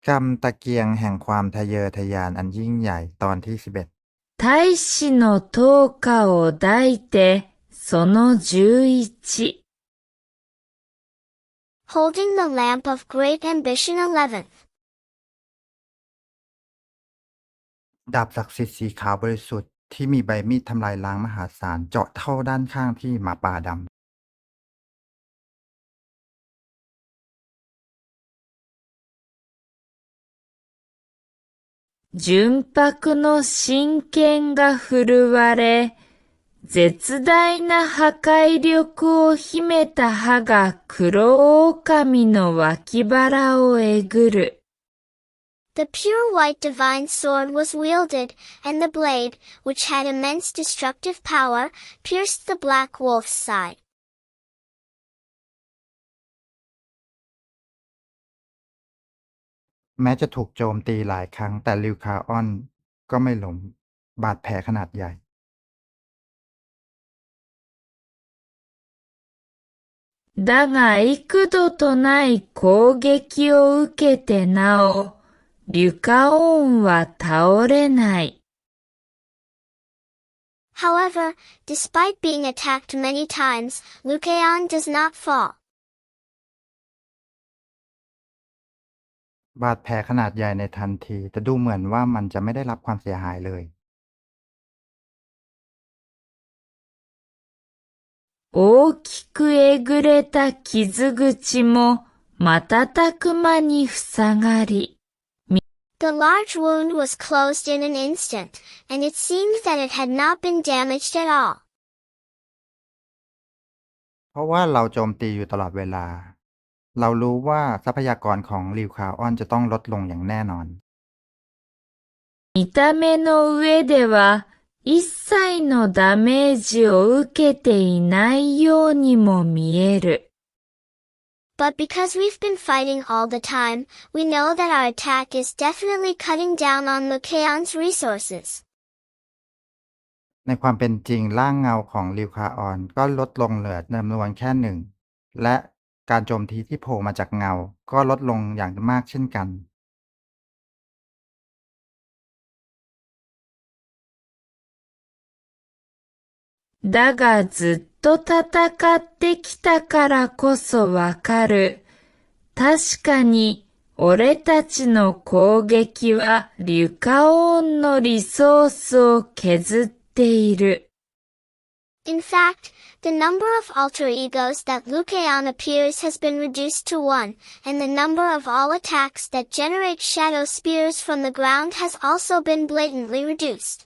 กำตะเกียงแห่งความทะเยอทะยานอันยิ่งใหญ่ตอนที่11大使の灯火を抱いてその11 Holding the lamp of great ambition 11th. ดาบศักดิ์สิทธิ์สีขาวบริสุทธิ์ที่มีใบมีดทำลายล้างมหาศาลเจาะเข้าด้านข้างที่หมาป่าดำ純白の真剣が震われ、絶大な破壊力を秘めた歯が黒狼の脇腹をえぐる。The pure white divine sword was wielded, and the blade, which had immense destructive power, pierced the black wolf's side. แม้จะถูกโจมตีหลายครั้งแต่ลิวคาออนก็ไม่ล้มบาดแผลขนาดใหญ่だが幾度とない攻撃を受けてなお、リュカオーンは倒れない。However, despite being attacked many times, Lucaon does not fall. บาดแผลขนาดใหญ่ในทันทีแต่ดูเหมือนว่ามันจะไม่ได้รับความเสียหายเลย大きくえぐれた傷口も瞬く間に塞がり、The large wound was closed in an instant, and it seemed that it had not been damaged at all. เพราะว่าเราโจมตีอยู่ตลอดเวลาเรารู้ว่าทรัพยากรของลิวคาออนจะต้องลดลงอย่างแน่นอน見た目の上では一切のダメージを受けていないようにも見える。But because we've been fighting all the time, we know that our attack is definitely cutting down on Lucaon's resources. ในความเป็นจริงร่างเงาของลิวคาออนก็ลดลงเหลือจำนวนแค่หนึ่งและการโจมตีที่โผล่มาจากเงาก็ลดลงอย่างมากเช่นกันだがずっと戦ってきたからこそわかる。確かに俺たちの攻撃はリュカオーンのリソースを削っている。In fact, the number of alter egos that Lucaon appears has been reduced to 1, and the number of all attacks that generate shadow spears from the ground has also been blatantly reduced.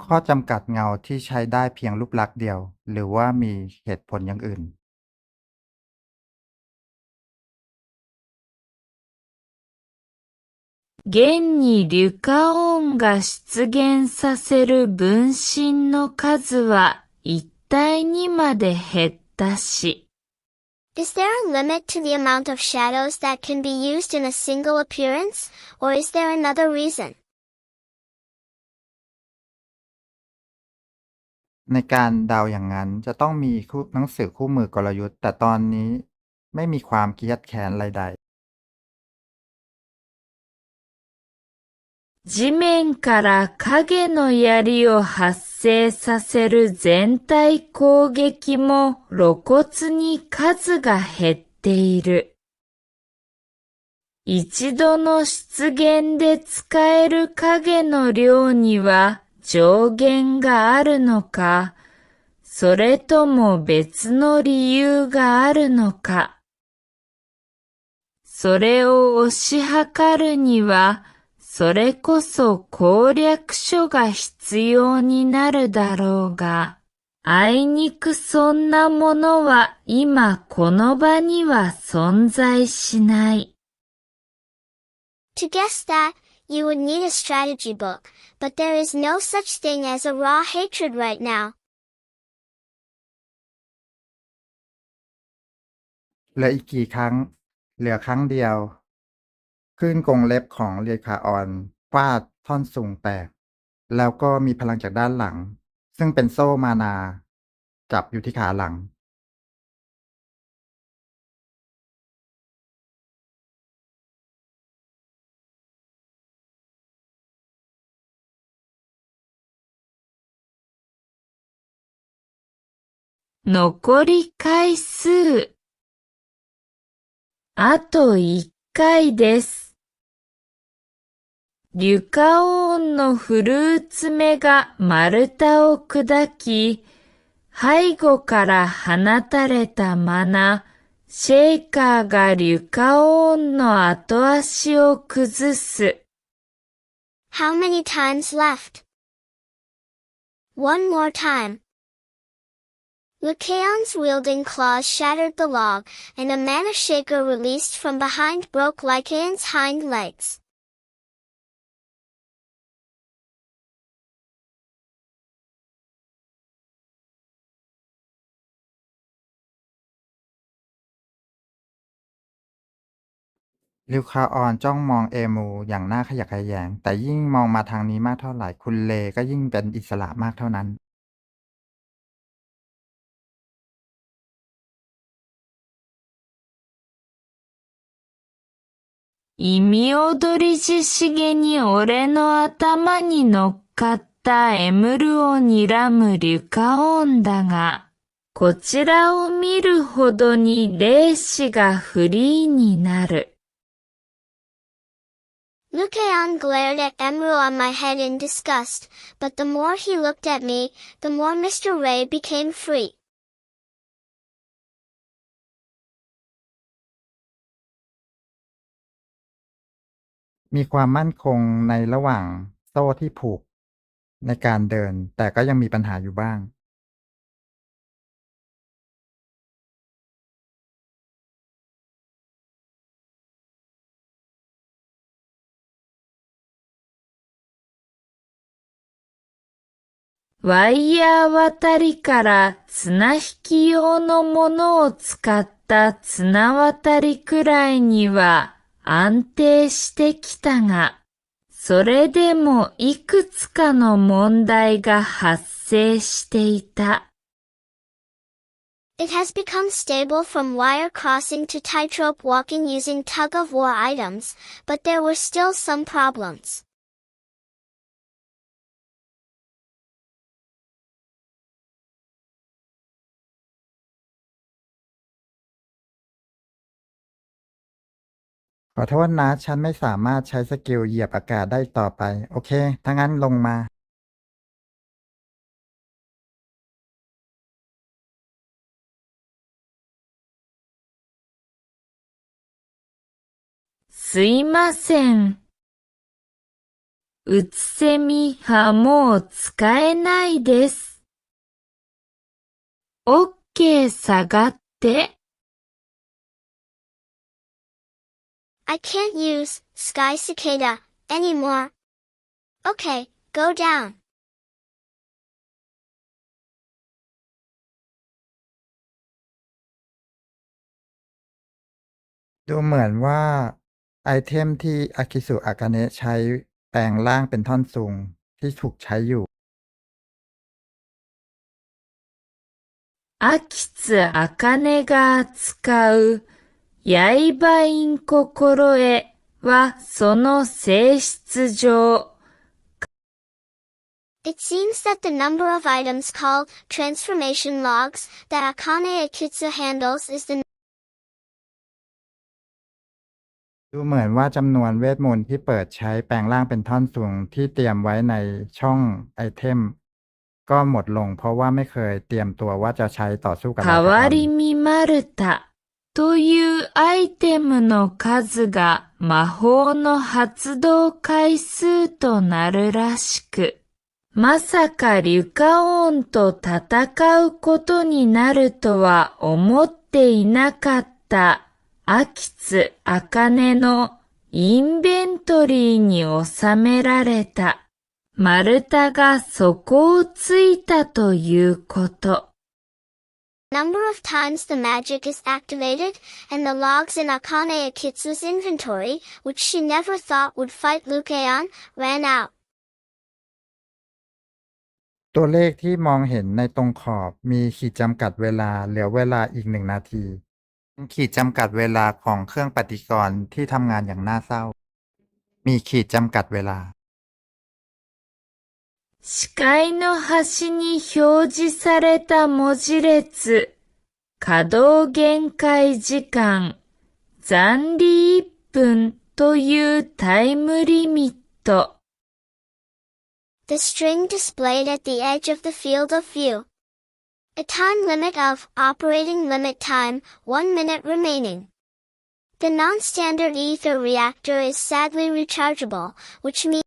ข้อจำกัดเงาที่ใช้ได้เพียงรูปลักษณ์เดียวหรือว่ามีเหตุผลอย่างอื่น現にリュカオーンが出現させる分身の数は一体にまで減ったし。Is there a limit to the amount of shadows that can be used in a single appearance, or is there another reason? ในการเดาอย่างนั้นจะต้องมีหนังสือคู่มือกลยุทธ์แต่ตอนนี้ไม่มีความเครียดแค้นใด地面から影の槍を発生させる全体攻撃も露骨に数が減っている。一度の出現で使える影の量には上限があるのか、それとも別の理由があるのか。それを推し量るには、それこそ攻略書が必要になるだろうが、あいにくそんなものは今この場には存在しない。To guess that, you would need a strategy book, but there is no such thing as a raw hatred right now. เหลืออีกกี่ครั้งเหลือครั้งเดียวคลื่นกรงเล็บของลิวคาออนฟาดท่อนสูงแตกแล้วก็มีพลังจากด้านหลังซึ่งเป็นโซ่มานาจับอยู่ที่ขาหลัง残り回数。あと1回です。リュカオーンのフルーツ芽が丸太を砕き、背後から放たれたまな、シェイカーがリュカオーンの後足を崩す。How many times left? One more time. Lucaon's wielding claws shattered the log, and a mana shaker released from behind broke Lycaon's hind legs. ลิวคาออนจ้องมองเอมูอย่างน่าขยะแขยงแต่ยิ่งมองมาทางนี้มากเท่าไหร่คุณเลก็ยิ่งเป็นอิสระมากเท่านั้น意味踊りししげに俺の頭に乗っかったエムルを睨むリュカオンだが、こちらを見るほどに霊視がフリーになる。Lucaon glared at Emru on my head in disgust, but the more he looked at me, the more Mr. Ray became free. มีความมั่นคงในระหว่างโซ่ที่ผูกในการเดินแต่ก็ยังมีปัญหาอยู่บ้างワイヤー渡りから綱引き用のものを使った綱渡りくらいには安定してきたが、それでもいくつかの問題が発生していた。It has become stable from wire crossing to tightrope walking using tug-of-war items, but there were still some problems. ขอโทษนะฉันไม่สามารถใช้สกิลเหยียบอากาศได้ต่อไปโอเคถ้างั้นลงมาすいません。うつせみはもう使えないです。オッケー下がって。I can't use Sky Cicada anymore. Okay, go down. ดูเหมือนว่าไอเทมที่อากิสุอากาเนะใช้แปลงร่างเป็นท่อนซุงที่ถูกใช้อยู่アキツアカネが扱う刃イン心得はその性質上。It seems that the number of items called transformation logs that Akane Akitsu handles is the ดูเหมือนว่าจำนวนเวทมนต์ที่เปิดใช้แปลงร่างเป็นท่อนสูงที่เตรียมไว้ในช่องไอเทมก็หมดลงเพราะว่าไม่เคยเตรียมตัวว่าจะใช้ต่อสู้กับ変わり身マルタというアイテムの数が魔法の発動回数となるらしく、まさかリュカオンと戦うことになるとは思っていなかったアキツアカネのインベントリーに収められた丸太が底をついたということ。number of times the magic is activated, and the logs in Akane Akitsu's inventory, which she never thought would fight Lucaon, ran out. ตัวเลขที่มองเห็นในตรงขอบมีขีดจำกัดเวลาเหลือเวลาอีก1 นาทีขีดจำกัดเวลาของเครื่องปฏิกรณ์ที่ทำงานอย่างน่าเศร้ามีขีดจำกัดเวลา視界の端に表示された文字列、稼働限界時間、残り1分というタイムリミット。The string displayed at the edge of the field of view. A time limit of operating limit time, 1 minute remaining. The non-standard ether reactor is sadly rechargeable, which means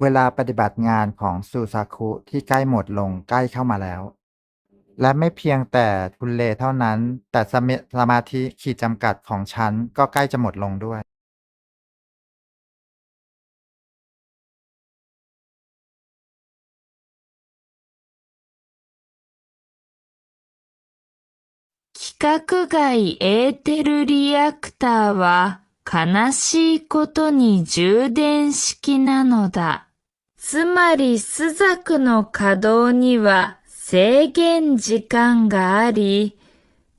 เวลาปฏิบัติงานของซูซาคุที่ใกล้หมดลงใกล้เข้ามาแล้ว และไม่เพียงแต่ทุนเลเท่านั้น แต่สมาธิขีดจำกัดของฉันก็ใกล้จะหมดลงด้วย規格外エーテルリアクターは悲しいことに充電式なのだ。つまりスザクの稼働には制限時間があり、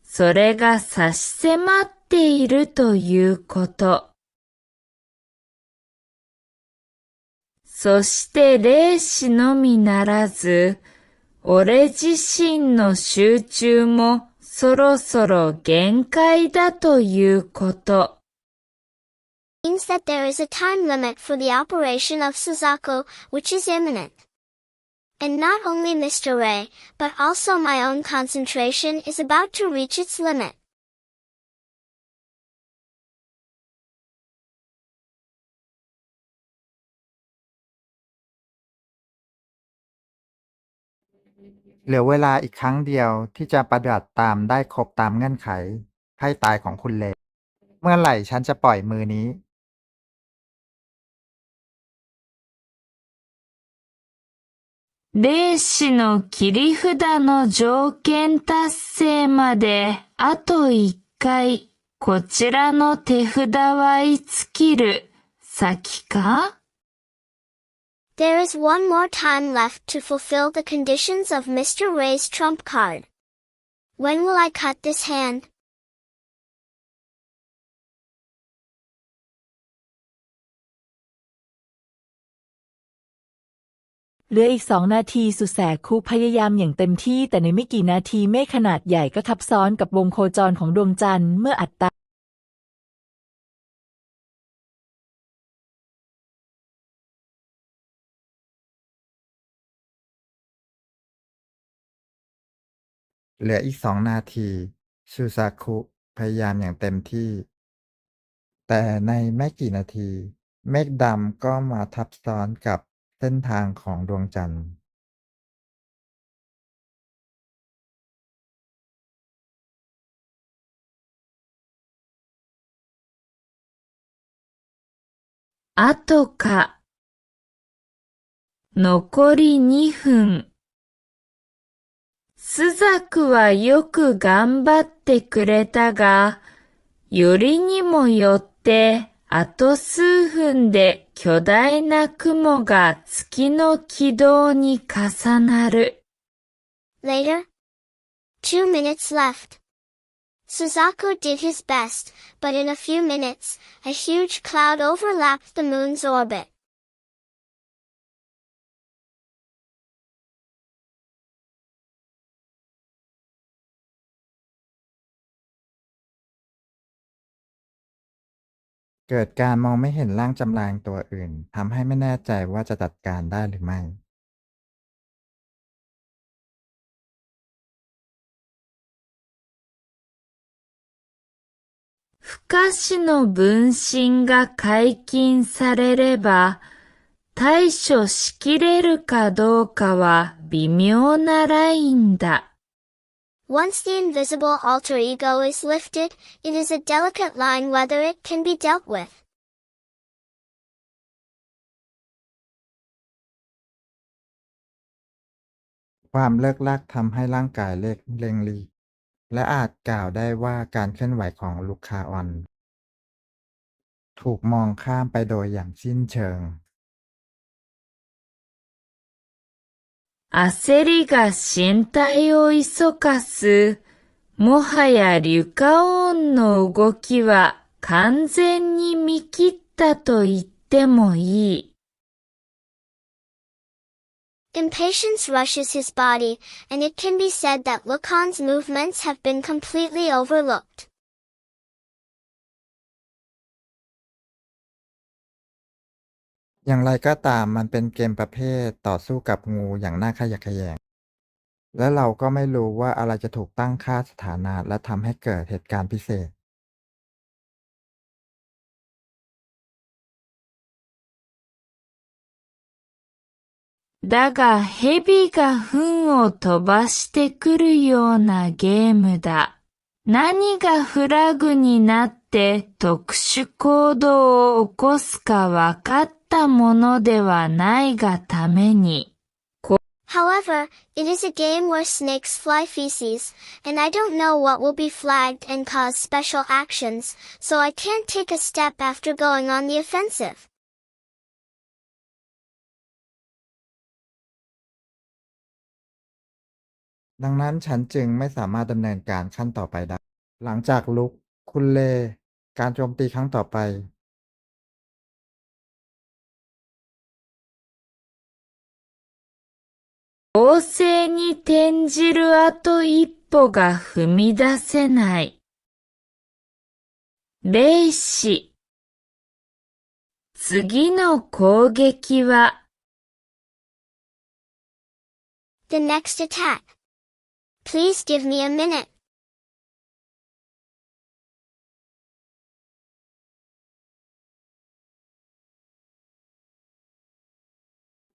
それが差し迫っているということ。そして霊視のみならず、俺自身の集中もそろそろ限界だということ。means that there is a time limit for the operation of Suzaku, which is imminent. And not only Mr. Ray, but also my own concentration is about to reach its limit. เหลือเวลาอีกครั้งเดียวที่จะปฏิบัติตามได้ครบตามเงื่อนไขให้ตายของคุณเลเมื่อไหร่ฉันจะปล่อยมือนี้霊視の切り札の条件達成まであと1回、こちらの手札はいつ切る、先かThere is one more time left to fulfill the conditions of Mr. Ray's trump card. When will I cut this hand? เหลืออีก2 นาทีสุแสคุพยายามอย่างเต็มที่แต่ในไม่กี่นาทีเมฆขนาดใหญ่ก็ทับซ้อนกับวงโคจรของดวงจันทร์เมื่ออัตตาเหลืออีก2 นาทีชูซาคุพยายามอย่างเต็มที่แต่ในไม่กี่นาทีเมฆดำก็มาทับซ้อนกับเส้นทางของดวงจันทร์あとか。残り2分。スザクはよく頑張ってくれたが、よりにもよってあと数分で巨大な雲が月の軌道に重なる。Later. 2 minutes left. Suzaku did his best, but in a few minutes, a huge cloud overlapped the moon's orbit. เกิดการมองไม่เห็นร่างจำแรงตัวอื่นทำให้ไม่แน่ใจว่าจะจัดการได้หรือไม่不可視の分身が解禁されれば、対処しきれるかどうかは微妙なラインだ。Once the invisible alter ego is lifted, it is a delicate line whether it can be dealt with. ความเลิกลักทำให้ร่างกายเร่งรีบและอาจกล่าวได้ว่าการเคลื่อนไหวของลูคาออนถูกมองข้ามไปโดยอย่างสิ้นเชิง焦りが身体を急かす、もはやリュカオーンの動きは完全に見切ったと言ってもいい。Impatience rushes his body, and it can be said that Lucan's movements have been completely overlooked. อย่างไรก็ตามมันเป็นเกมประเภทต่อสู้กับงูอย่างน่าขยะแขยงและเราก็ไม่รู้ว่าอะไรจะถูกตั้งค่าสถานะและทำให้เกิดเหตุการณ์พิเศษだが蛇が糞を飛ばしてくるようなゲームだ。何がフラグになって特殊行動を起こすか分かったものではないがために。However, it is a game where snakes fly feces, and I don't know what will be flagged and cause special actions, so I can't take a step after going on the offensive. ดังนั้นฉันจึงไม่สามารถดำเนินการขั้นต่อไปได้หลังจากลุกคุณเลการโจมตีครั้งต่อไป攻勢に転じるあと一歩が踏み出せない。霊視。次の攻撃は The next attack. Please give me a minute.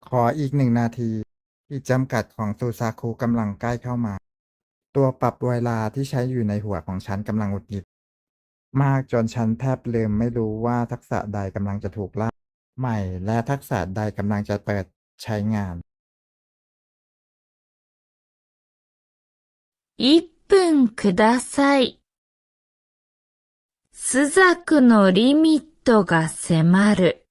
ขออีก1 นาทีขีดจำกัดของซูซาคุกำลังใกล้เข้ามาตัวปรับเวลาที่ใช้อยู่ในหัวของฉันกำลังหงุดหงิดมากจนฉันแทบลืมไม่รู้ว่าทักษะใดกำลังจะถูกล่าใหม่และทักษะใดกำลังจะเปิดใช้งาน1分ください。朱雀のリミットが迫る。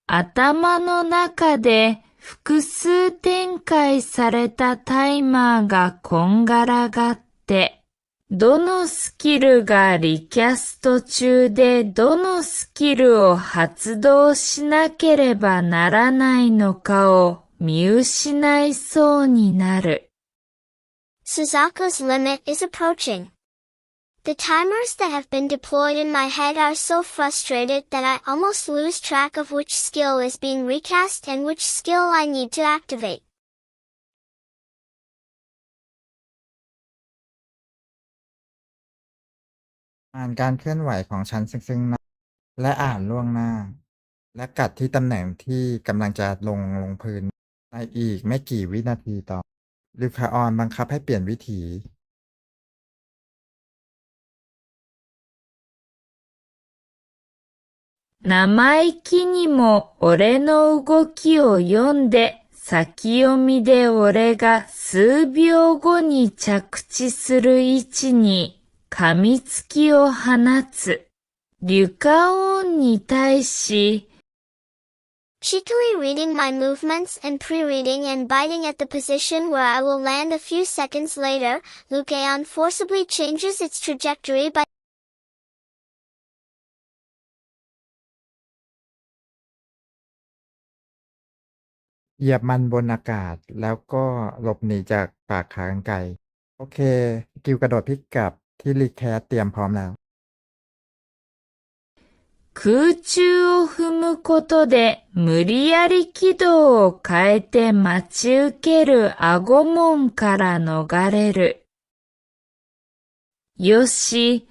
頭の中で複数展開されたタイマーがこんがらがって、どのスキルがリキャスト中でどのスキルを発動しなければならないのかを見失いそうになる。Suzaku's limit is approaching. The timers that have been deployed in my head are so frustrated that I almost lose track of which skill is being recast and which skill I need to activate. อ่านการเคลื่อนไหวของฉันซึ่งหน้าและอ่านล่วงหน้าและกัดที่ตำแหน่งที่กำลังจะลงพื้นในอีกไม่กี่วินาทีต่อลูคาออนบังคับให้เปลี่ยนวิถี生意気にも俺の動きを読んで、先読みで俺が数秒後に着地する位置に噛みつきを放つ。リュカオンに対し、Cheekily reading my movements and pre-reading and biting at the position where I will land a few seconds later, Lucaon forcibly changes its trajectory by เหยียบมันบนอากาศแล้วก็หลบหนีจากปากขากรรไกรโอเคสกิลกระโดดพลิกกลับที่รีแคสเตรียมพร้อมแล้ว空中を踏むことで無理やり軌道を変えて待ち受ける顎門から逃れる。よし、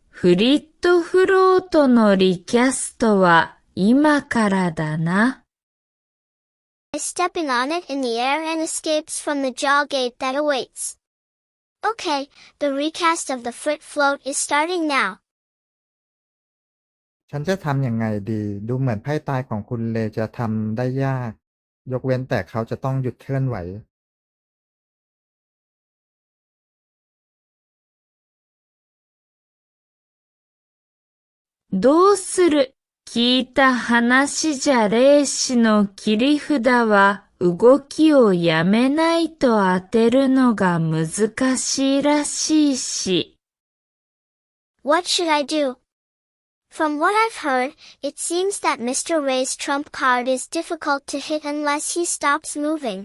フリットフロートのリキャストは今からだな。stepping on it in the air and escapes from the jaw gate that awaits. Okay, the recast of the foot float is starting now. ฉันจะทำยังไงดีดูเหมือนไพ่ตายของคุณเลจะทำได้ยากยกเว้นแต่เขาจะต้องหยุดเคลื่อนไหวどうする聞いた話じゃ霊視の切り札は動きをやめないと当てるのが難しいらしいし。What should I do? From what I've heard, it seems that Mr. Ray's trump card is difficult to hit unless he stops moving.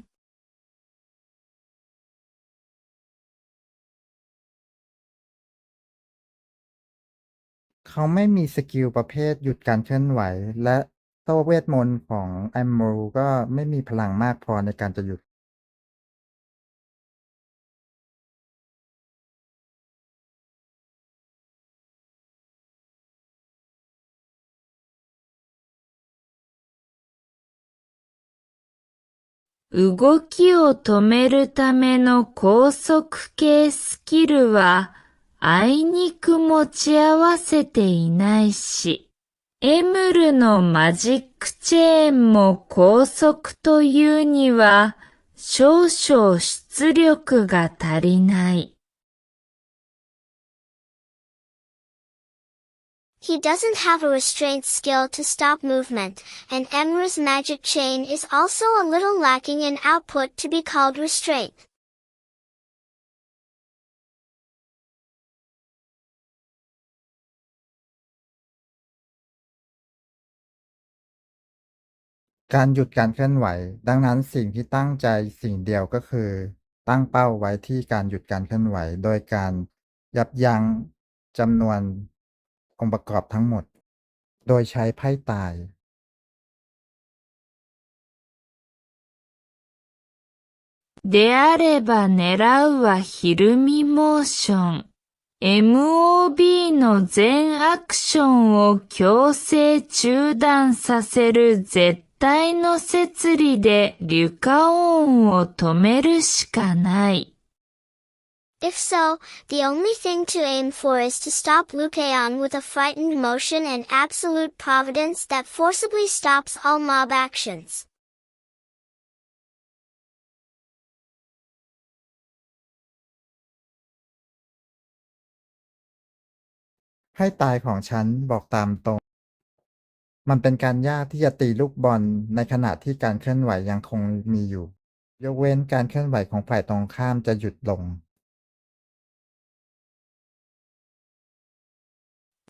เขาไม่มีสกิลประเภทหยุดการเคลื่อนไหวและโซ่เวทมนต์ของแอมมูก็ไม่มีพลังมากพอในการจะหยุด動きを止めるための高速系スキルはあいにく持ち合わせていないし、エムルのマジックチェーンも高速というには少々出力が足りない。He doesn't have a restraint skill to stop movement, and Emra's magic chain is also a little lacking in output to be called restraint. การหยุดการเคลื่อนไหวดังนั้นสิ่งที่ตั้งใจสิ่งเดียวก็คือตั้งเป้าไว้ที่การหยุดการเคลื่อนไหวโดยการยับยั้งจำนวนองค์ประกอบทั้งหมดโดยใช้ไพ่ตายであれば狙うはひるみモーション。MOB の全アクションを強制中断させる絶対の摂理でリュカオーンを止めるしかない。If so, the only thing to aim for is to stop Lucaon with a frightened motion and absolute providence that forcibly stops all mob actions. ให้ตายของฉันบอกตามตรงมันเป็นการยากที่จะตีลูกบอลในขณะที่การเคลื่อนไหวยังคงมีอยู่ยกเว้นการเคลื่อนไหวของฝ่ายตรงข้ามจะหยุดลง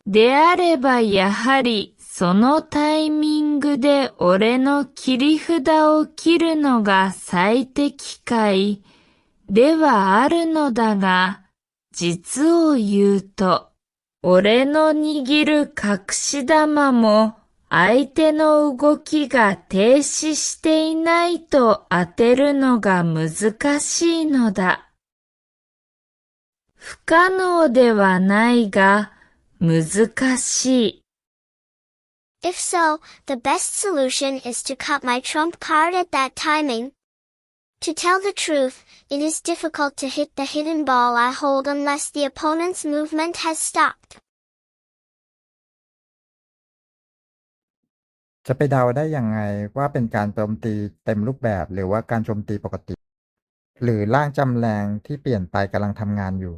であればやはりそのタイミングで俺の切り札を切るのが最適解ではあるのだが、実を言うと、俺の握る隠し玉も相手の動きが停止していないと当てるのが難しいのだ。不可能ではないが、難しい。If so, the best solution is to cut my trump card at that timing. To tell the truth, it is difficult to hit the hidden ball I hold unless the opponent's movement has stopped. จะไปเดาได้ยังไงว่าเป็นการโจมตีเต็มรูปแบบหรือว่าการโจมตีปกติหรือร่างจำแรงที่เปลี่ยนไปกำลังทำงานอยู่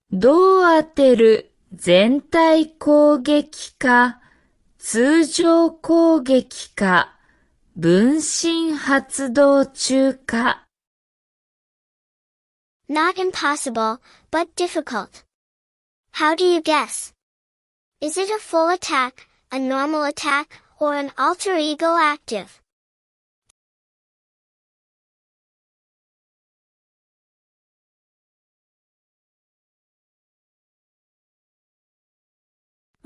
どう当てる全体攻撃か通常攻撃か分身発動中か Not impossible, but difficult. How do you guess? Is it a full attack, a normal attack, or an alter ego active?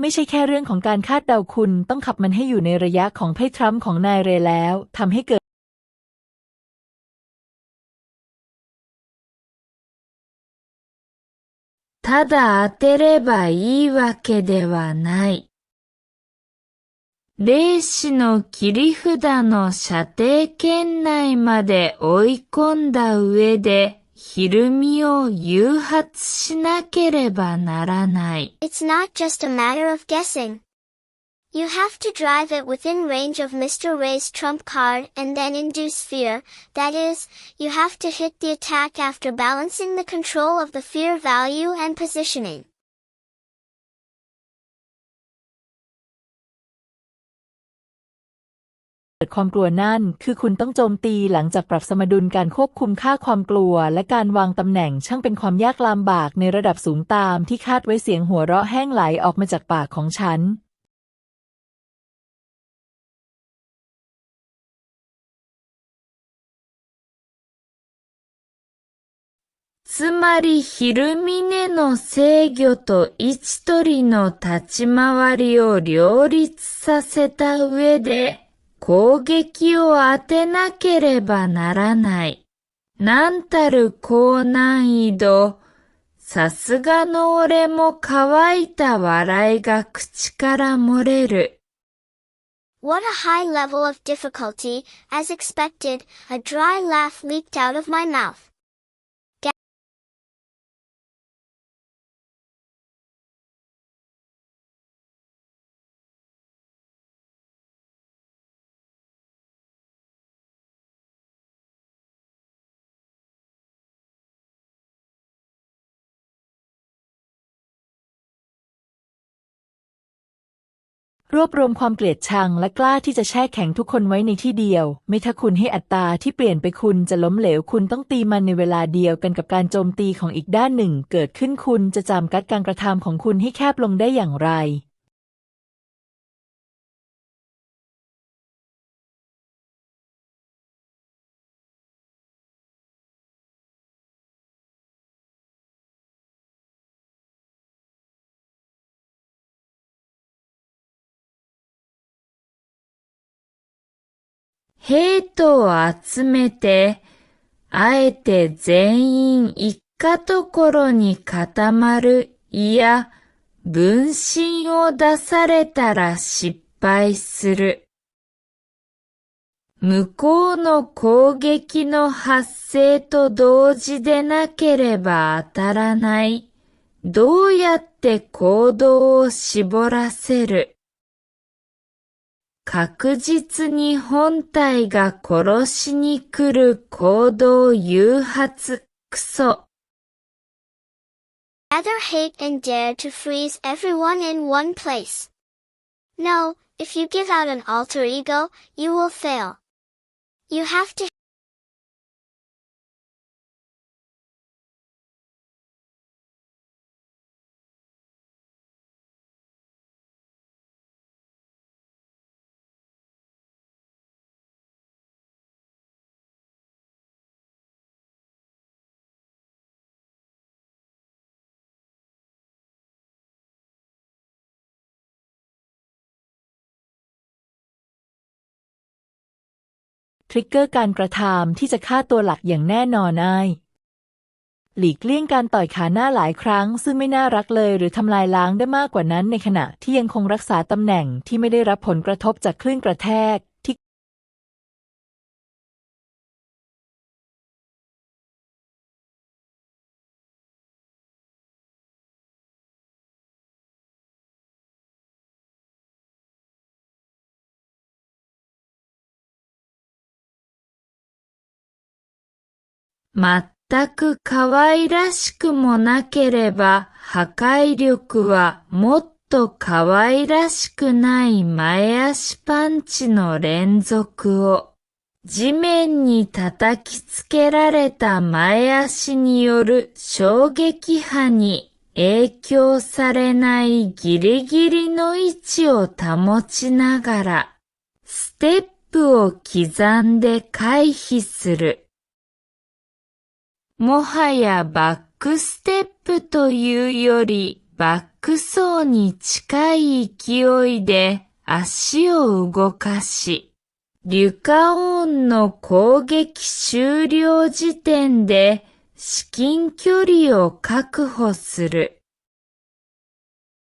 ไม่ใช่แค่เรื่องของการคาดเดาคุณต้องขับมันให้อยู่ในระยะของไพ่ทรัมป์ของนายเรย์แล้วทำให้เกิดただ当てればいいわけではない。霊視の切り札の射程圏内まで追い込んだ上で、ひるみを誘発しなければならない。It's not just a matter of guessing. You have to drive it within range of Mr. Ray's trump card and then induce fear. That is, you have to hit the attack after balancing the control of the fear value and positioning. เกิดความกลัวนั่นคือคุณต้องโจมตีหลังจากปรับสมดุลการควบคุมค่าความกลัวและการวางตำแหน่งช่างเป็นความยากลำบากในระดับสูงตามที่คาดไว้เสียงหัวเราะแห้งไหลออกมาจากปากของฉันつまり昼峰の制御と一鳥の立ち回りを両立させた上で攻撃を当てなければならない。なんたる高難易度。さすがの俺も乾いた笑いが口から漏れる。What a high level of difficulty, as expected, a dry laugh leaked out of my mouth. รวบรวมความเกลียดชังและกล้าที่จะแช่แข็งทุกคนไว้ในที่เดียวไม่ถ้าคุณให้อัตราที่เปลี่ยนไปคุณจะล้มเหลวคุณต้องตีมันในเวลาเดียวกันกับการโจมตีของอีกด้านหนึ่งเกิดขึ้นคุณจะจำกัดการกระทำของคุณให้แคบลงได้อย่างไรヘイトを集めて、あえて全員一かところに固まる、いや、分身を出されたら失敗する。向こうの攻撃の発生と同時でなければ当たらない。どうやって行動を絞らせる。確実に本体が殺しに来る行動誘発、クソ。Rather hate and dare to freeze everyone in one place. No, if you give out an alter ego, you will fail. You have toทริกเกอร์การกระทำที่จะฆ่าตัวหลักอย่างแน่นอนหลีกเลี่ยงการต่อยขาหน้าหลายครั้งซึ่งไม่น่ารักเลยหรือทำลายล้างได้มากกว่านั้นในขณะที่ยังคงรักษาตำแหน่งที่ไม่ได้รับผลกระทบจากคลื่นกระแทกที่全く可愛らしくもなければ破壊力はもっと可愛らしくない前足パンチの連続を地面に叩きつけられた前足による衝撃波に影響されないギリギリの位置を保ちながらステップを刻んで回避する。もはやバックステップというよりバック走に近い勢いで足を動かし、リュカオンの攻撃終了時点で至近距離を確保する。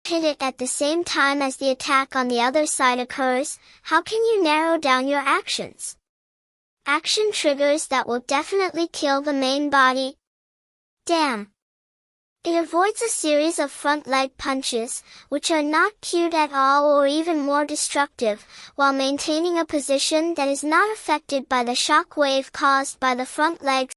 hit it at the same time as the attack on the other side occurs. How can you narrow down your actions? Action triggers that will definitely kill the main body. Damn. It avoids a series of front leg punches, which are not cute at all or even more destructive, while maintaining a position that is not affected by the shock wave caused by the front legs.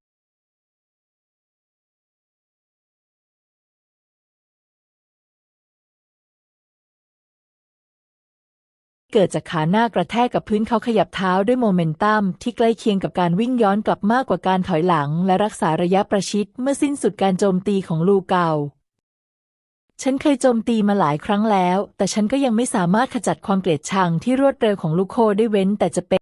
เกิดจากขาหน้ากระแทกกับพื้นเขาขยับเท้าด้วยโมเมนตัมที่ใกล้เคียงกับการวิ่งย้อนกลับมากกว่าการถอยหลังและรักษาระยะประชิดเมื่อสิ้นสุดการโจมตีของลูเกาฉันเคยโจมตีมาหลายครั้งแล้วแต่ฉันก็ยังไม่สามารถขจัดความเกลียดชังที่รวดเร็วของลูโคได้เว้นแต่จะเป็น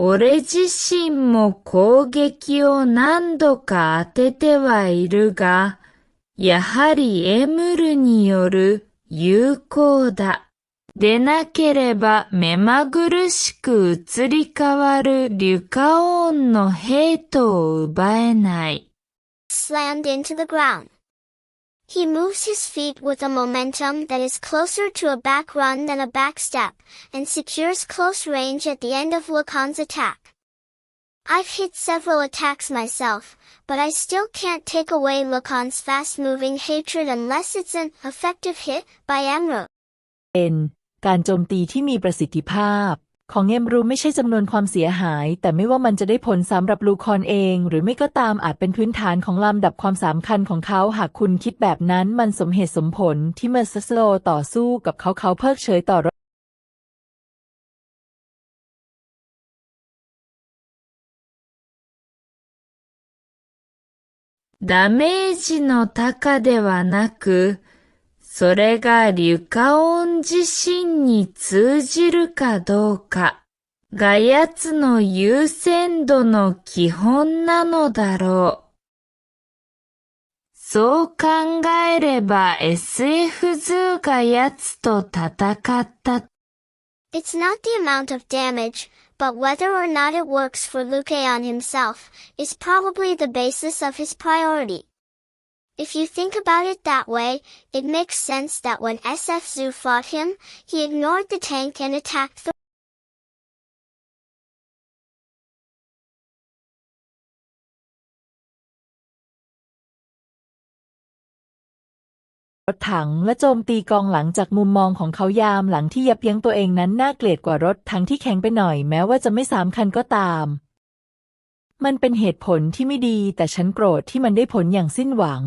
俺自身も攻撃を何度か当ててはいるが、やはりエムルによる有効だ。でなければ目まぐるしく移り変わるリュカオンのヘイトを奪えない。Slammed into the ground. He moves his feet with a momentum that is closer to a back run than a back step, and secures close range at the end of Lacan's attack. I've hit several attacks myself, but I still can't take away Lacan's fast-moving hatred unless it's an effective hit by Emerald. เป็นการโจมตีที่มีประสิทธิภาพของเอมรูไม่ใช่จำนวนความเสียหายแต่ไม่ว่ามันจะได้ผลสำหรับลูคอนเองหรือไม่ก็ตามอาจเป็นพื้นฐานของลำดับความสำคัญของเขาหากคุณคิดแบบนั้นมันสมเหตุสมผลที่เมื่อซัสโลต่อสู้กับเขาเพิกเฉยต่อダメージの高ではなく、それがリュカオン自身に通じるかどうかが奴の優先度の基本なのだろう。そう考えれば SF ズーが奴と戦った。It's not the amount of damage, but whether or not it works for Lucaon himself, is probably the basis of his priority. If you think about it that way, it makes sense that when SF Zoo fought him, he ignored the tank and attacked the รถถังและโจมตีกองหลังจากมุมมองของเขายามหลังที่ยับยั้งตัวเองนั้นน่าเกลียดกว่ารถถังที่แข็งไปหน่อยแม้ว่าจะไม่3 คันก็ตามมันเป็นเหตุผลที่ไม่ดีแต่ฉันโกรธที่มันได้ผลอย่างสิ้นหวัง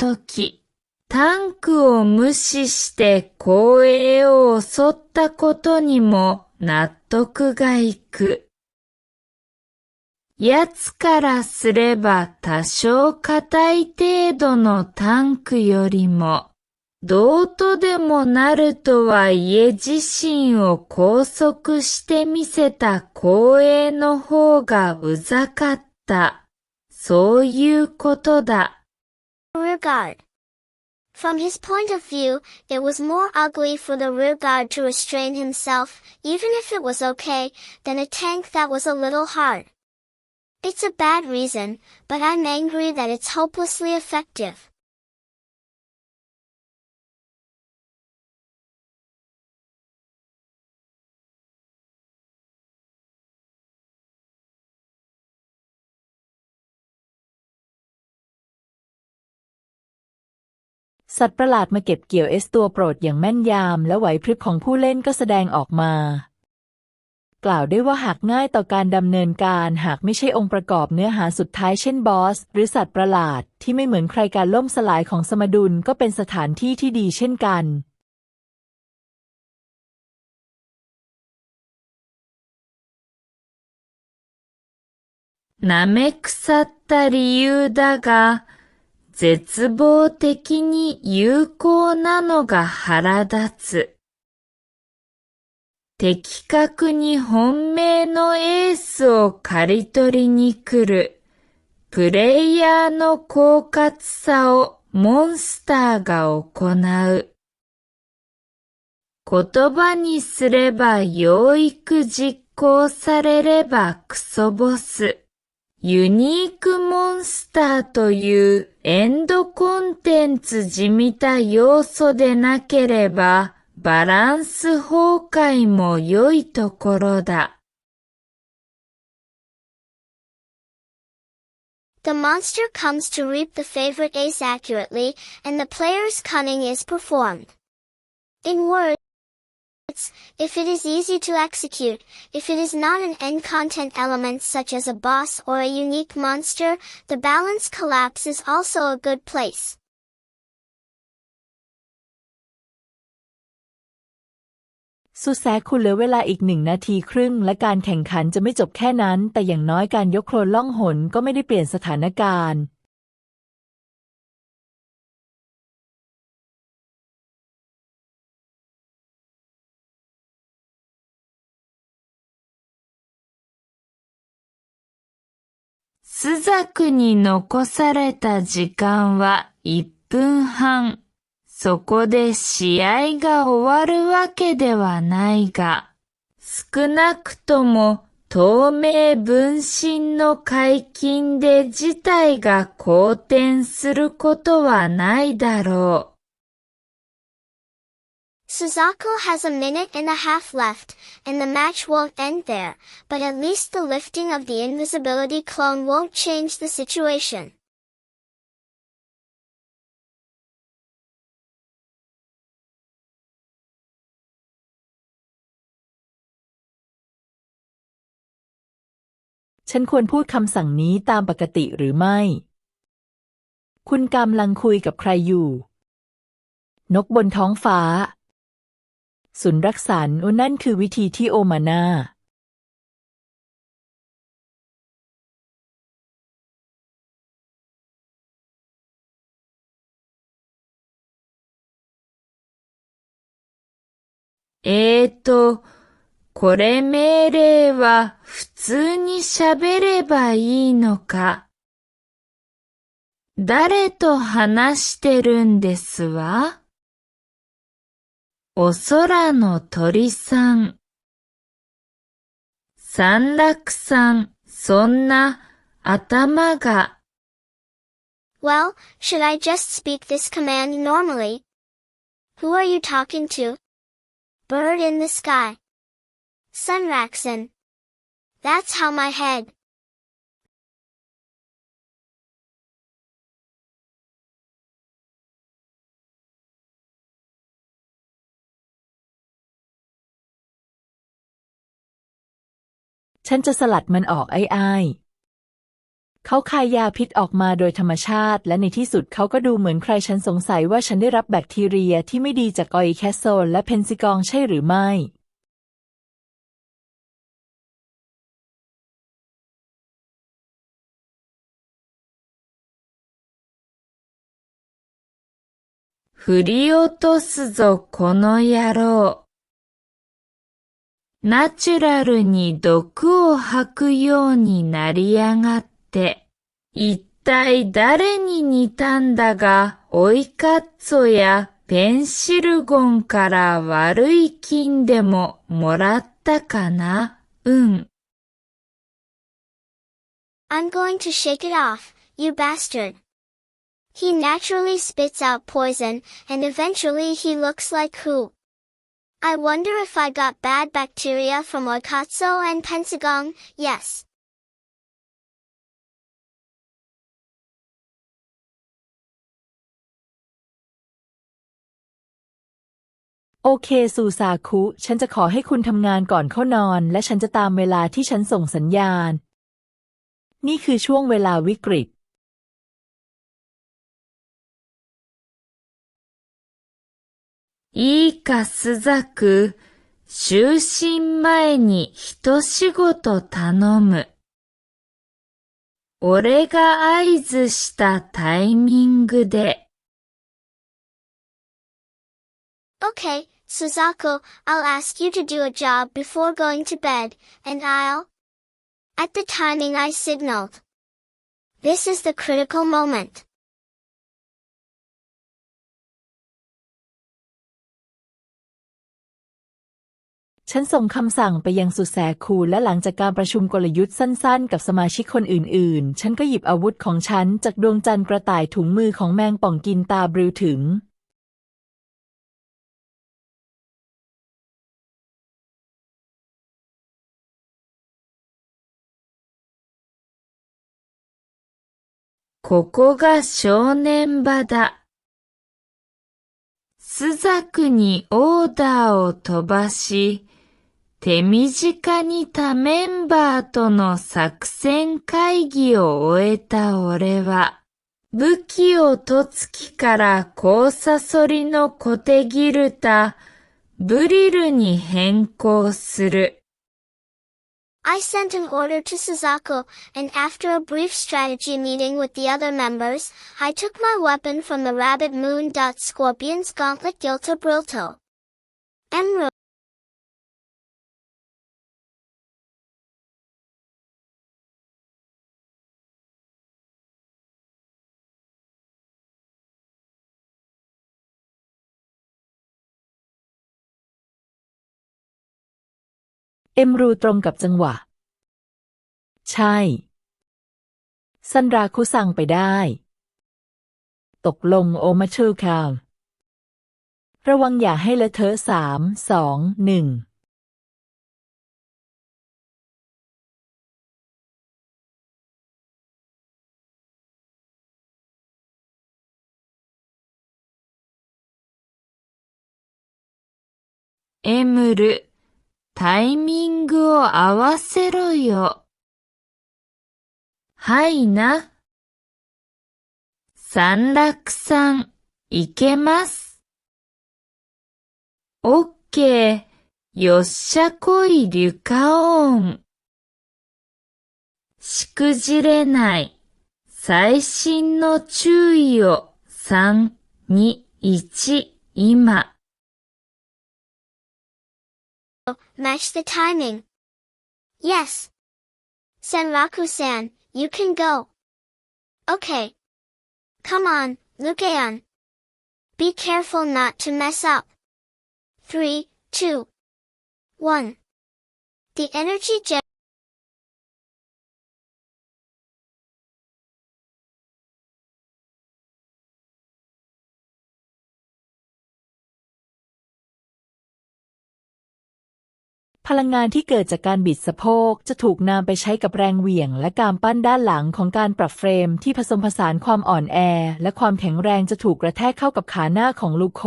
時、タンクを無視して後衛を襲ったことにも納得がいく。奴からすれば多少硬い程度のタンクよりも、どうとでもなるとはいえ自身を拘束してみせた後衛の方がうざかった。そういうことだ。rear guard. From his point of view, it was more ugly for the rear guard to restrain himself, even if it was okay, than a tank that was a little hard. It's a bad reason, but I'm angry that it's hopelessly effective. สัตว์ประหลาดมาเก็บเกี่ยวตัวโปรดอย่างแม่นยำและไหวพริบของผู้เล่นก็แสดงออกมากล่าวได้ว่าหากง่ายต่อการดำเนินการหากไม่ใช่องค์ประกอบเนื้อหาสุดท้ายเช่นบอสหรือสัตว์ประหลาดที่ไม่เหมือนใครการล่มสลายของสมดุลก็เป็นสถานที่ที่ดีเช่นกัน舐め腐った理由だが、絶望的に有効なのが腹立つ。的確に本命のエースを刈り取りに来る、プレイヤーの狡猾さをモンスターが行う。言葉にすれば養育実行されればクソボス。ユニークモンスターというエンドコンテンツじみた要素でなければバランス崩壊も良いところだ。The monster comes to reap the favorite ace accurately, and the player's cunning is performed. In words, if it is easy to execute, if it is not an end content element such as a boss or a unique monster, the balance collapse is also a good place. สุดแสคุณเหลือเวลาอีก1 นาทีครึ่งและการแข่งขันจะไม่จบแค่นั้นแต่อย่างน้อยการยกโคลนล่องหนก็ไม่ได้เปลี่ยนสถานการณ์朱雀に残された時間は1分半。そこで試合が終わるわけではないが、少なくとも透明分身の解禁で事態が好転することはないだろう。Suzaku has a minute and a half left, and the match won't end there, but at least the lifting of the invisibility clone won't change the situation. ฉันควรพูดคำสั่งนี้ตามปกติหรือไม่คุณกำลังคุยกับใครอยู่นกบนท้องฟ้าสุนรักษรนั่นคือวิธีที่โอมาน่าこれ命令は普通に喋ればいいのか。誰と話してるんですわ。お空の鳥さん。山楽さん、そんな頭が。Well, should I just speak this command normally? Who are you talking to? Bird in the sky. Sunraxen. That's how my head. ฉันจะสลัดมันออกอ้ายเขาคายยาพิษออกมาโดยธรรมชาติและในที่สุดเขาก็ดูเหมือนใครฉันสงสัยว่าฉันได้รับแบคทีเรียที่ไม่ดีจากออยแคสโซลและเพนซิกองใช่หรือไม่振り落とすぞこの野郎。ナチュラルに毒を吐くようになりやがって、一体誰に似たんだが、オイカッツォやペンシルゴンから悪い菌でももらったかな。I'm going to shake it off, you bastard. He naturally spits out poison, and eventually he looks like who? I wonder if I got bad bacteria from Oikatsu and Pensagong, yes. โอเคซูซาคุฉันจะขอให้คุณทำงานก่อนเข้านอนและฉันจะตามเวลาที่ฉันส่งสัญญาณนี่คือช่วงเวลาวิกฤตいいか朱雀、就寝前に一仕事頼む。俺が合図したタイミングで。Okay, Suzaku, I'll ask you to do a job before going to bed, and at the timing I signaled. This is the critical moment. ฉันส่งคำสั่งไปยังสุดแสคูและหลังจากการประชุมกลยุทธ์สั้นๆกับสมาชิกคนอื่นๆฉันก็หยิบอาวุธของฉันจากดวงจันทร์กระต่ายถุงมือของแมงป่องกินตาบรือถึงここが正念場だ。ザクにオーダーを飛ばし、手短に他メンバーとの作戦会議を終えた俺は、武器をとつきから交差反りのコテギルタ、ブリルに変更する。I sent an order to Suzaku, and after a brief strategy meeting with the other members, I took my weapon from the Rabbit Moon. Scorpion's Gauntlet Gilto Brilto. Emerald. เอ็มรูตรงกับจังหวะใช่ซันราคุสั่งไปได้ตกลงโอมาชูคาวระวังอย่าให้เลอะเทอะ3 2 1エムル、タイミングを合わせろよ。はいな。三楽さん、いけます。オッケー、よっしゃこいリュカオーン。しくじれない。細心の注意を3、2、1、今。Match the timing. Yes. Senraku-san, you can go. Okay. Come on, Lukeon. Be careful not to mess up. 3, 2, 1. The energy jet. พลังงานที่เกิดจากการบิดสะโพกจะถูกนำไปใช้กับแรงเหวี่ยงและการปั้นด้านหลังของการปรับเฟรมที่ผสมผสานความอ่อนแอและความแข็งแรงจะถูกกระแทกเข้ากับขาหน้าของลูโค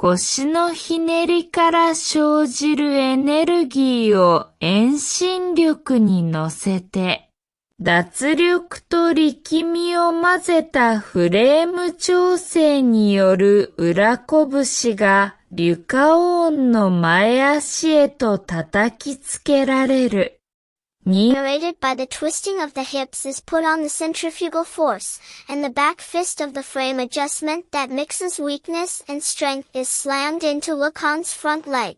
腰のひねりから生じるエネルギーを遠心力に乗せて、脱力と力みを混ぜたフレーム調整による裏拳がリュカオーンの前足へと叩きつけられる。Generated by the twisting of the hips is put on the centrifugal force, and the back fist of the frame adjustment that mixes weakness and strength is slammed into Lukon's front leg.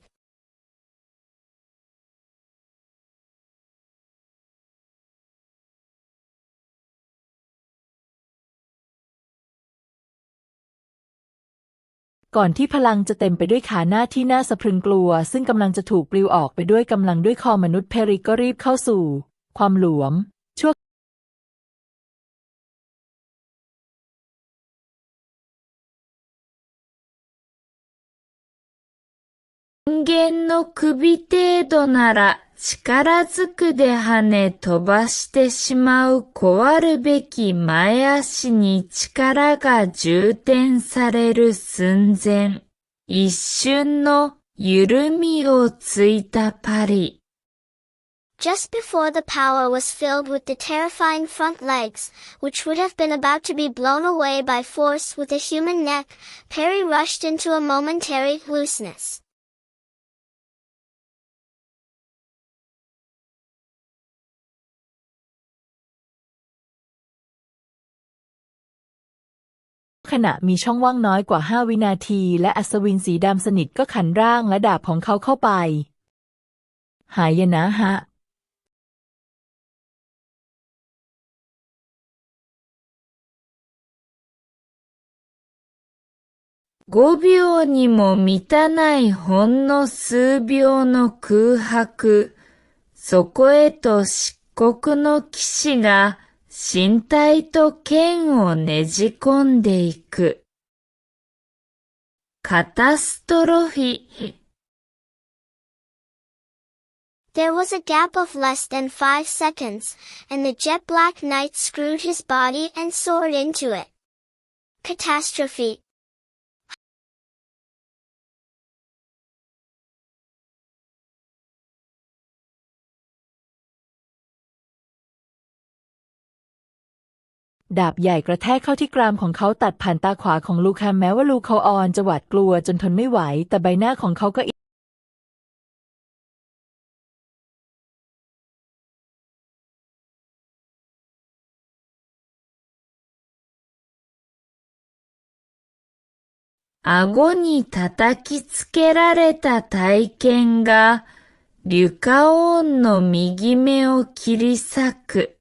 ก่อนที่พลังจะเต็มไปด้วยขาหน้าที่น่าสะพรึงกลัวซึ่งกำลังจะถูกปลิวออกไปด้วยกำลังด้วยคอมนุษย์เพริกก็รีบเข้าสู่ความหลวมชั่ว人間の首程度なら力ずくで跳ね飛ばしてしまう壊るべき前足に力が充填される寸前、一瞬の緩みをついたパリ。Just before the power was filled with the terrifying front legs, which would have been about to be blown away by force with a human neck, Perry rushed into a momentary looseness. ขณะมีช่องว่างน้อยกว่า5 วินาทีและอัศวินสีดำสนิทก็ขันร่างและดาบของเขาเข้าไปหายนะฮะ5秒にも満たないほんの数秒の空白、そこへと漆黒の騎士が身体と剣をねじ込んでいく。カタストロフィー。There was a gap of less than 5 seconds, and the jet black knight screwed his body and soared into it. Catastrophe. ดาบใหญ่กระแทกเข้าที่กรามของเขาตัดผ่านตาขวาของลูคาแม้ว่าลูคาออนจะหวาดกลัวจนทนไม่ไหวแต่ใบหน้าของเขาก็顎に叩きつけられた体剣が、リュカオーンの右目を切り裂く。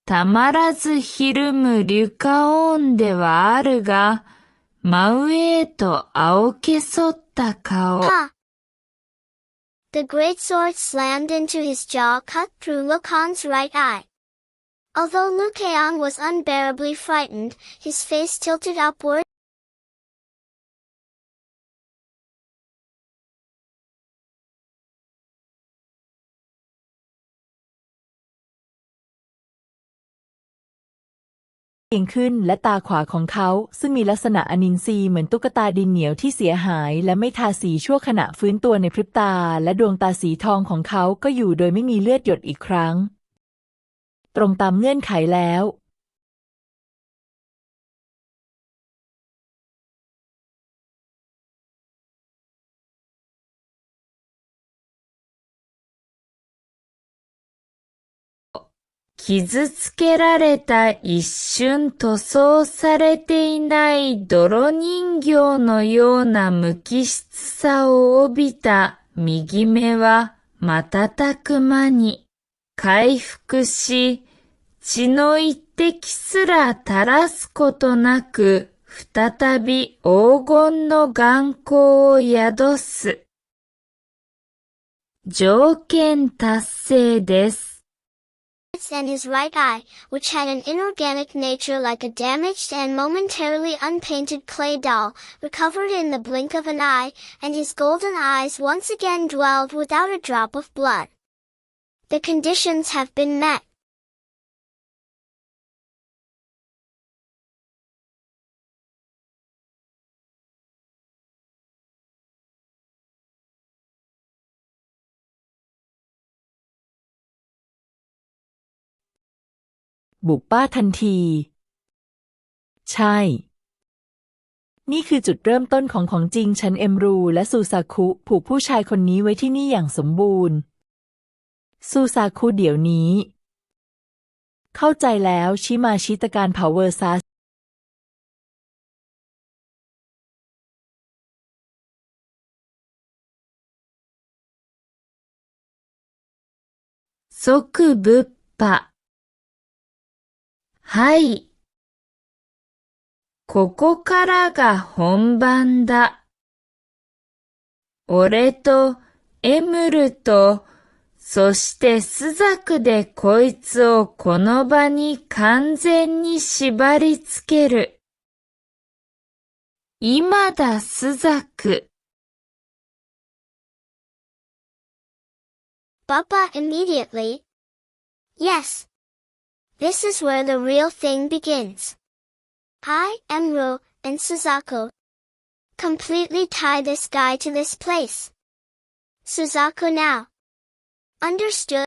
たまらずひるむリュカオーンではあるが、真上へと青けそった顔。Ha! The great sword slammed into his jaw, cut through Lucan's right eye. Although Lucaon was unbearably frightened, his face tilted upward. เอียงขึ้นและตาขวาของเขาซึ่งมีลักษณะอนินทรีย์เหมือนตุ๊กตาดินเหนียวที่เสียหายและไม่ทาสีชั่วขณะฟื้นตัวในพริบตาและดวงตาสีทองของเขาก็อยู่โดยไม่มีเลือดหยดอีกครั้งตรงตามเงื่อนไขแล้ว傷つけられた一瞬塗装されていない泥人形のような無機質さを帯びた右目は瞬く間に回復し、血の一滴すら垂らすことなく再び黄金の眼光を宿す。条件達成です。And his right eye, which had an inorganic nature like a damaged and momentarily unpainted clay doll, recovered in the blink of an eye, and his golden eyes once again dwelled without a drop of blood. The conditions have been met. บุกป้าทันทีใช่นี่คือจุดเริ่มต้นของจริงฉันเอมรูและซูซาคุผูกผู้ชายคนนี้ไว้ที่นี่อย่างสมบูรณ์ซูซาคุเดี๋ยวนี้เข้าใจแล้วชิมาชิตะการเผาเวอร์ซัส即仏派はい。ここからが本番だ。俺とエムルと、そしてスザクでこいつをこの場に完全に縛り付ける。今だスザク。Bappa immediately. Yes. This is where the real thing begins. I, Emru, and Suzaku completely tie this guy to this place. Suzaku now. Understood?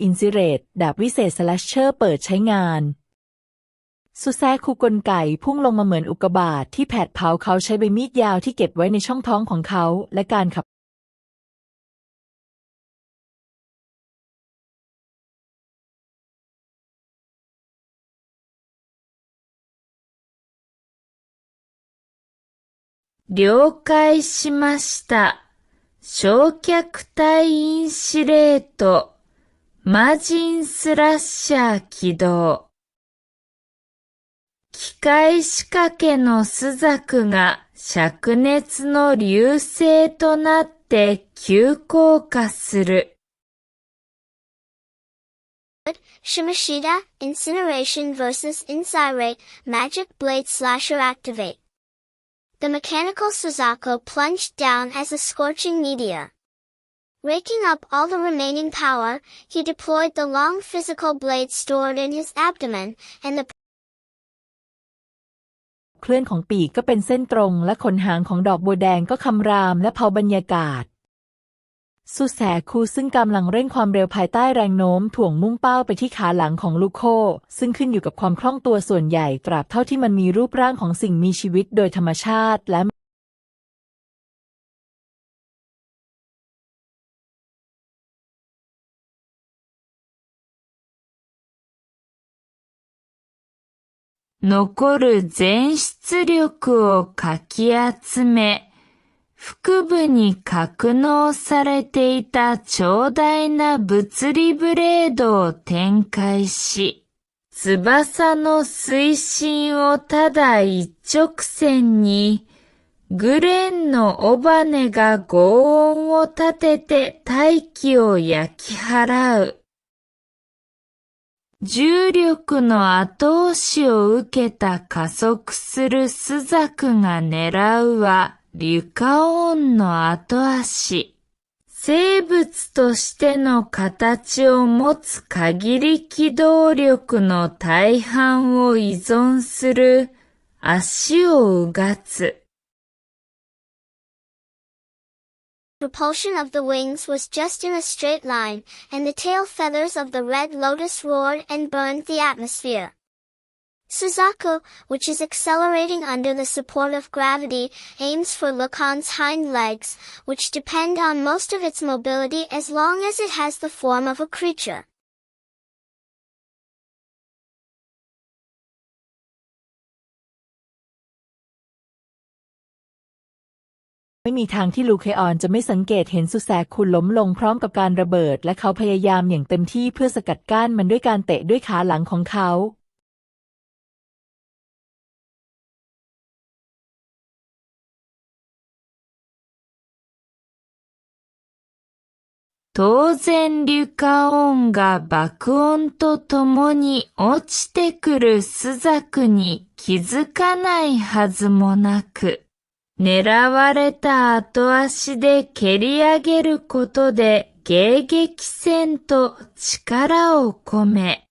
อินซิเรตดาบวิเศษสแลชเชอร์เปิดใช้งานซูแซคุกลไก่พุ่งลงมาเหมือนอุกกาบาตที่แผดเผาเขาใช้ใบมีดยาวที่เก็บไว้ในช่องท้องของเขาและการขับ了解しました。焼却体インシレート、魔人スラッシャー起動。機械仕掛けのスザクが灼熱の流星となって急降下する。Shimashita, Incineration vs. Incinerate, Magic Blade Slasher Activate. The mechanical Suzaku plunged down as a scorching meteor. Raking up all the remaining power, he deployed the long physical blade stored in his abdomen, and the เคลื่อนของปีกก็เป็นเส้นตรงและขนหางของดอกบัวแดงก็คำรามและเผาบรรยากาศสุแสคูซึ่งกำลังเร่งความเร็วภายใต้แรงโน้มถ่วงมุ่งเป้าไปที่ขาหลังของลูโคซึ่งขึ้นอยู่กับความคล่องตัวส่วนใหญ่ตราบเท่าที่มันมีรูปร่างของสิ่งมีชีวิตโดยธรรมชาติและ残る全出力をかき集め、腹部に格納されていた長大な物理ブレードを展開し、翼の推進をただ一直線に、グレンの尾羽が轟音を立てて大気を焼き払う。重力の後押しを受けた加速するスザクが狙うはリュカオンの後足。生物としての形を持つ限り機動力の大半を依存する足をうがつ。propulsion of the wings was just in a straight line, and the tail feathers of the red lotus roared and burned the atmosphere. Suzaku, which is accelerating under the support of gravity, aims for Lucan's hind legs, which depend on most of its mobility as long as it has the form of a creature. ไม่มีทางที่ลูเคออนจะไม่สังเกตเห็นสุแสคุณล้มลงพร้อมกับการระเบิดและเขาพยายามอย่างเต็มที่เพื่อสกัดกั้นมันด้วยการเตะด้วยขาหลังของเขา当然リュカオンが爆音とともに落ちてくるスザクに気づかないはずもなく、狙われた後足で蹴り上げることで迎撃戦と力を込め。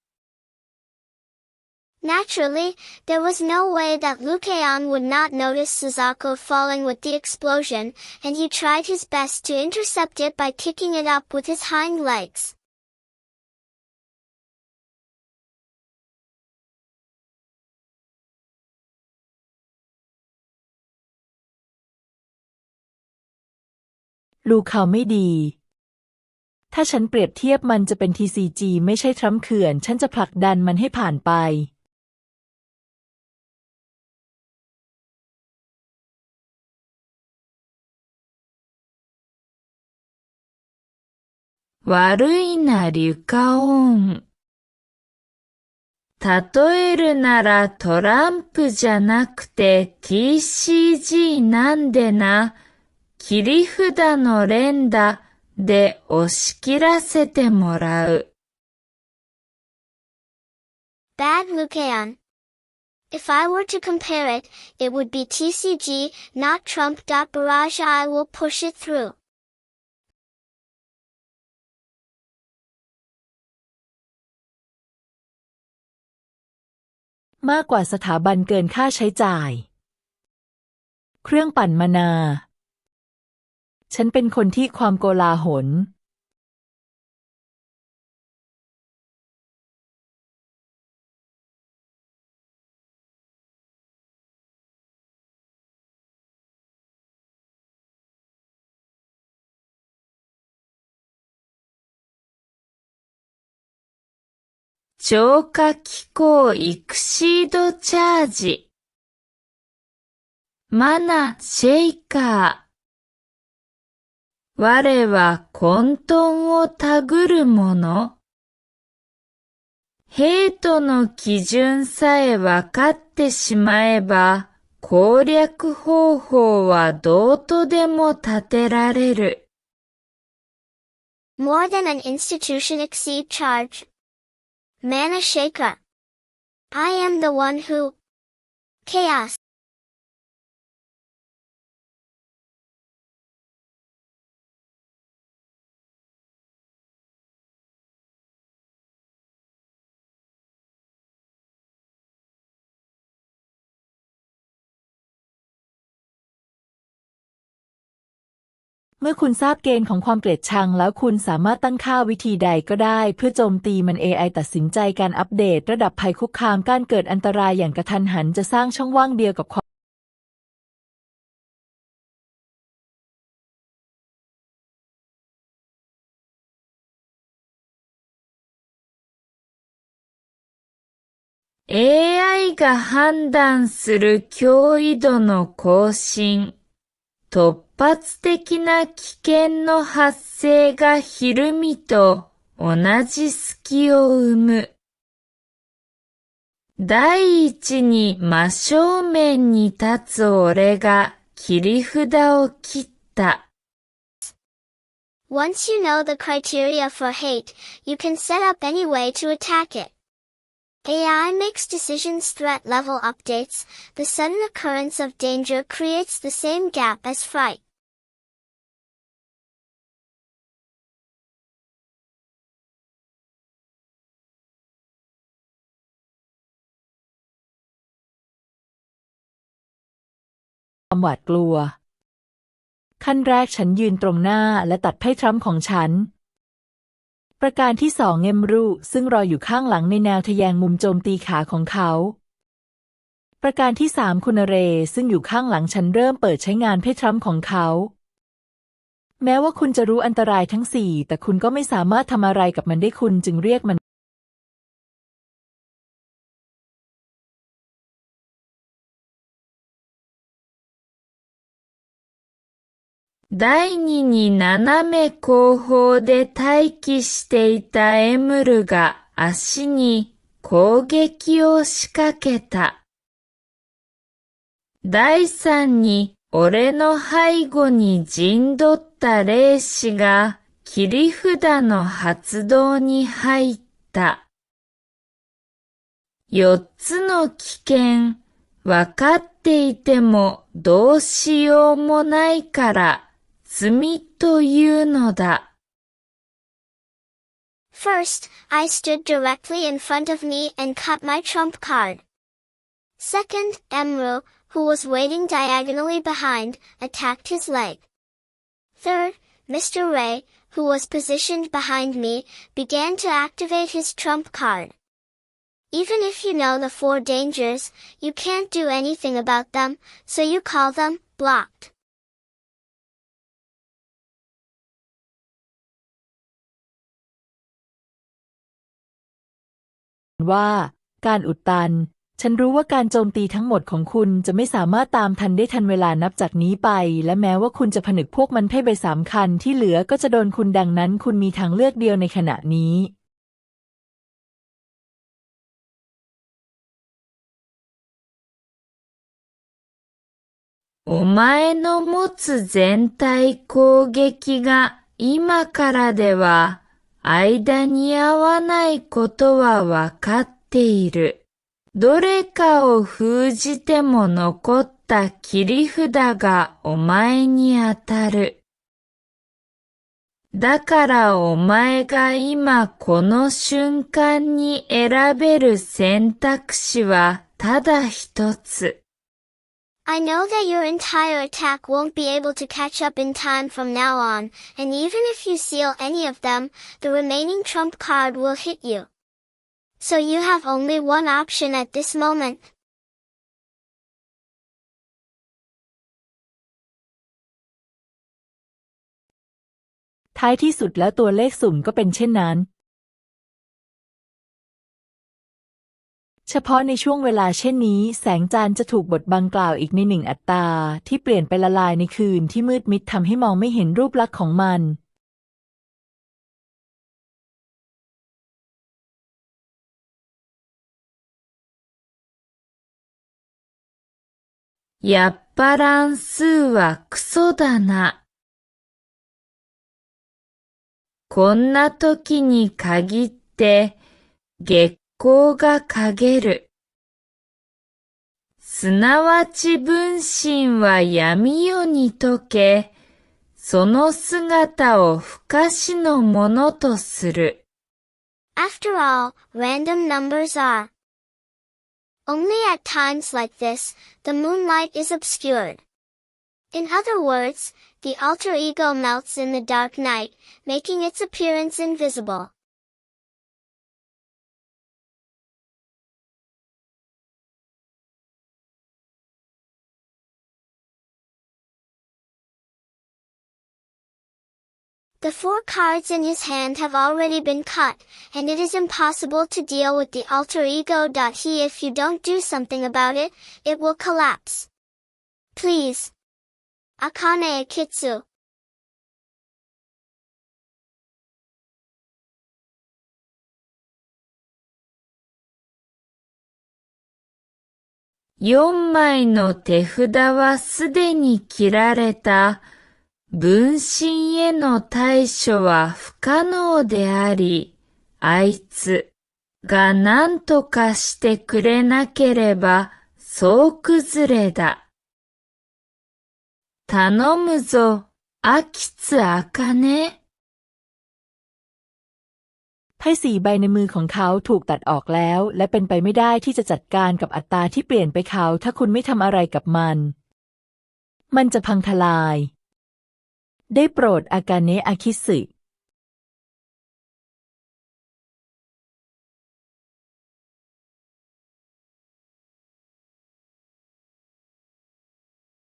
Naturally, there was no way that Lucaon would not notice Suzaku falling with the explosion, and he tried his best to intercept it by kicking it up with his hind legs. ลูกเขาไม่ดี ถ้าฉันเปรียบเทียบมันจะเป็น TCG ไม่ใช่ทรัมป์เขื่อนฉันจะผลักดันมันให้ผ่านไป悪いなリュカオン。例えるならトランプじゃなくて TCG なんでな。切り札の連打で押し切らせてもらう。Bad Lucaon. If I were to compare it, it would be TCG, not Trump. Barrage. I will push it through. มากกว่าสถาบันเกินค่าใช้จ่าย เครื่องปั่นมานาฉันเป็นคนที่ความโกลาหล超過機構イクシードチャージ。マナシェイカー。我は混沌をたぐるもの。ヘイトの基準さえ分かってしまえば、攻略方法はどうとでも立てられる。More than an institution exceed charge. Mana Shaker. I am the one who. Chaos. เมื่อคุณทราบเกณฑ์ของความเกลียดชังแล้วคุณสามารถตั้งค่าวิธีใดก็ได้เพื่อโจมตีมัน AI ตัดสินใจการอัปเดตระดับภัยคุกคามการเกิดอันตรายอย่างกระทันหันจะสร้างช่องว่างเดียวกับความAI が判断する脅威度の更新。突発的な危険の発生がひるみと同じ隙を生む。第一に真正面に立つ俺が切り札を切った。Once you know the criteria for hate, you can set up any way to attack it. AI makes decisions threat level updates. The sudden occurrence of danger creates the same gap as fright. ความหวาดกลัวขั้นแรกฉันยืนตรงหน้าและตัดไพ่ทรัมป์ของฉันประการที่สองเงมรุซึ่งรออยู่ข้างหลังในแนวทะแยงมุมโจมตีขาของเขาประการที่สามคุณเรซึ่งอยู่ข้างหลังฉันเริ่มเปิดใช้งานไพ่ทรัมป์ของเขาแม้ว่าคุณจะรู้อันตรายทั้งสี่แต่คุณก็ไม่สามารถทำอะไรกับมันได้คุณจึงเรียกมัน第二に斜め後方で待機していたエムルが足に攻撃を仕掛けた。第三に俺の背後に陣取った霊士が切り札の発動に入った。四つの危険、わかっていてもどうしようもないから罪というのだ。First, I stood directly in front of me and cut my trump card. Second, Emru, who was waiting diagonally behind, attacked his leg. Third, Mr. Ray, who was positioned behind me, began to activate his trump card. Even if you know the four dangers, you can't do anything about them, so you call them blocked. ว่าการอุดตันฉันรู้ว่าการโจมตีทั้งหมดของคุณจะไม่สามารถตามทันได้ทันเวลานับจากนี้ไปและแม้ว่าคุณจะผนึกพวกมันไพ่ใบสามคันที่เหลือก็จะโดนคุณดังนั้นคุณมีทางเลือกเดียวในขณะนี้お前の持つ全体攻撃が今からでは間に合わないことはわかっている。どれかを封じても残った切り札がお前に当たる。だからお前が今この瞬間に選べる選択肢はただ一つ。I know that your entire attack won't be able to catch up in time from now on, and even if you seal any of them, the remaining trump card will hit you. So you have only one option at this moment. ท้ายที่สุดแล้วตัวเลขสุ่มก็เป็นเช่นนั้นเฉพาะในช่วงเวลาเช่นนี้แสงจันทร์จะถูกบดบังกล่าวอีกในหนึ่งอัตราที่เปลี่ยนไปละลายในคืนที่มืดมิดทำให้มองไม่เห็นรูปลักษณ์ของมันやっぱ乱数はクソだな。こんな時に限って月光が陰る。すなわち分身は闇夜に溶け、その姿を不可視のものとする。After all, random numbers are. Only at times like this, the moonlight is obscured. In other words, the alter ego melts in the dark night, making its appearance invisible. The 4 cards in his hand have already been cut, and it is impossible to deal with the alter ego. He, if you don't do something about it, it will collapse. Please. Akane Kitsu. 4枚の手札はすでに切られた。分身への対処は不可能であり、あいつが何とかしてくれなければ総崩れだ。頼むぞ、秋津茜。ไพ่4 ใบในมือของเขาถูกตัดออกแล้วและเป็นไปไม่ได้ที่จะจัดการกับอัตราที่เปลี่ยนไปเขาถ้าคุณไม่ทำอะไรกับมันจะพังทลายได้โปรดอากาเนะอาคิสึ